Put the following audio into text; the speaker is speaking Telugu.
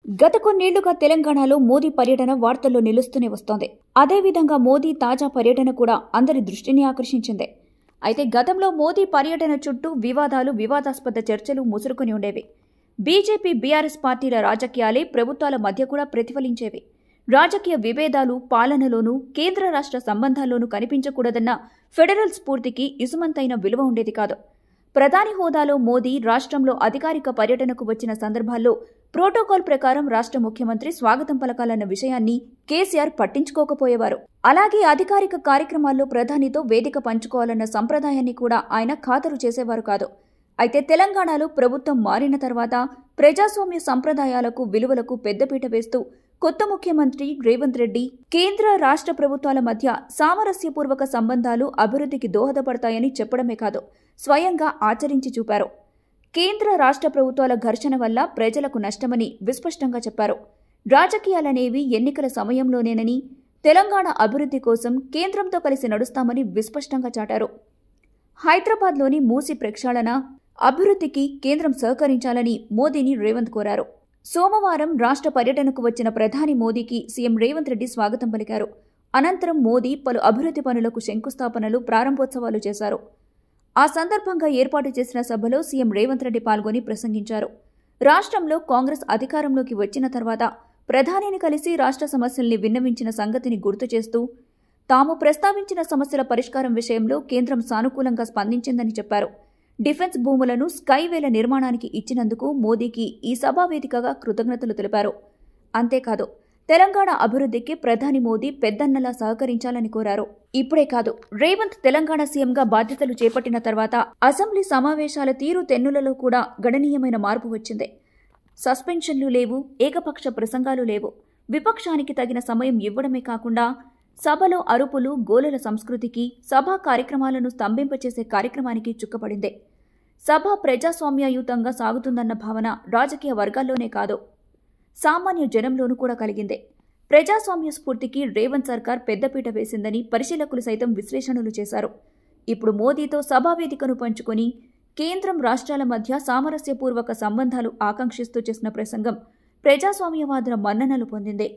గత కొన్నేళ్లుగా తెలంగాణలో మోదీ పర్యటన వార్తల్లో నిలుస్తూనే వస్తోంది. అదేవిధంగా మోదీ తాజా పర్యటన కూడా అందరి దృష్టిని ఆకర్షించింది. అయితే గతంలో మోదీ పర్యటన చుట్టూ వివాదాస్పద చర్చలు ముసురుకుని ఉండేవి. బీజేపీ, బీఆర్ఎస్ పార్టీల రాజకీయాలే ప్రభుత్వాల మధ్య కూడా ప్రతిఫలించేవి. రాజకీయ విభేదాలు పాలనలోనూ, కేంద్ర రాష్ట్ర సంబంధాల్లోనూ కనిపించకూడదన్న ఫెడరల్ స్ఫూర్తికి ఇసుమంతైన విలువ ఉండేది కాదు. ప్రధాని హోదాలో మోదీ రాష్ట్రంలో అధికారిక పర్యటనకు వచ్చిన సందర్భాల్లో ప్రోటోకాల్ ప్రకారం రాష్ట్ర ముఖ్యమంత్రి స్వాగతం పలకాలన్న విషయాన్ని కేసీఆర్ పట్టించుకోకపోయేవారు. అలాగే అధికారిక కార్యక్రమాల్లో ప్రధానితో వేదిక పంచుకోవాలన్న సంప్రదాయాన్ని కూడా ఆయన ఖాతరు చేసేవారు కాదు. అయితే తెలంగాణలో ప్రభుత్వం మారిన తర్వాత ప్రజాస్వామ్య సంప్రదాయాలకు, విలువలకు పెద్దపీట వేస్తూ కొత్త ముఖ్యమంత్రి రేవంత్ రెడ్డి కేంద్ర రాష్ట్ర ప్రభుత్వాల మధ్య సామరస్యపూర్వక సంబంధాలు అభివృద్ధికి దోహదపడతాయని చెప్పడమే కాదు, స్వయంగా ఆచరించి చూపారు. కేంద్ర రాష్ట్ర ప్రభుత్వాల ఘర్షణ వల్ల ప్రజలకు నష్టమని విస్పష్టంగా చెప్పారు. రాజకీయాలనేవి ఎన్నికల సమయంలోనేనని, తెలంగాణ అభివృద్ధి కోసం కేంద్రంతో కలిసి నడుస్తామని విస్పష్టంగా చాటారు. హైదరాబాద్లోని మూసీ ప్రక్షాళన అభివృద్ధికి కేంద్రం సహకరించాలని మోదీని రేవంత్ కోరారు. సోమవారం రాష్ట్ర పర్యటనకు వచ్చిన ప్రధాని మోదీకి సీఎం రేవంత్ రెడ్డి స్వాగతం పలికారు. అనంతరం మోదీ పలు అభివృద్ధి పనులకు శంకుస్థాపనలు, ప్రారంభోత్సవాలు చేశారు. ఆ సందర్భంగా ఏర్పాటు చేసిన సభలో సీఎం రేవంత్ రెడ్డి పాల్గొని ప్రసంగించారు. రాష్ట్రంలో కాంగ్రెస్ అధికారంలోకి వచ్చిన తర్వాత ప్రధానిని కలిసి రాష్ట్ర సమస్యల్ని విన్నవించిన సంగతిని గుర్తు చేస్తూ తాము ప్రస్తావించిన సమస్యల పరిష్కారం విషయంలో కేంద్రం సానుకూలంగా స్పందించిందని చెప్పారు. డిఫెన్స్ భూములను స్కైవేల నిర్మాణానికి ఇచ్చినందుకు మోదీకి ఈ సభా వేదికగా కృతజ్ఞతలు తెలిపారు. అంతేకాదు, తెలంగాణ అభివృద్ధికి ప్రధాని మోదీ పెద్దన్నలా సహకరించాలని కోరారు. ఇప్పుడే కాదు, రేవంత్ తెలంగాణ సీఎంగా బాధ్యతలు చేపట్టిన తర్వాత అసెంబ్లీ సమావేశాల తీరు తెన్నులలో కూడా గణనీయమైన మార్పు వచ్చింది. సస్పెన్షన్లు లేవు, ఏకపక్ష ప్రసంగాలు లేవు. విపక్షానికి తగిన సమయం ఇవ్వడమే కాకుండా సభలో అరుపులు, గోలల సంస్కృతికి, సభా కార్యక్రమాలను స్తంభింపచేసే కార్యక్రమానికి చుక్కపడింది. సభ ప్రజాస్వామ్యయుతంగా సాగుతుందన్న భావన రాజకీయ వర్గాల్లోనే కాదు, సామాన్య జనంలోనూ కూడా కలిగింది. ప్రజాస్వామ్య స్ఫూర్తికి రేవంత్ సర్కార్ పెద్దపీట వేసిందని పరిశీలకులు సైతం విశ్లేషణలు చేశారు. ఇప్పుడు మోదీతో సభావేదికను పంచుకొని కేంద్రం, రాష్ట్రాల మధ్య సామరస్యపూర్వక సంబంధాలు ఆకాంక్షిస్తూ చేసిన ప్రసంగం ప్రజాస్వామ్యవాదుల మన్ననలు పొందింది.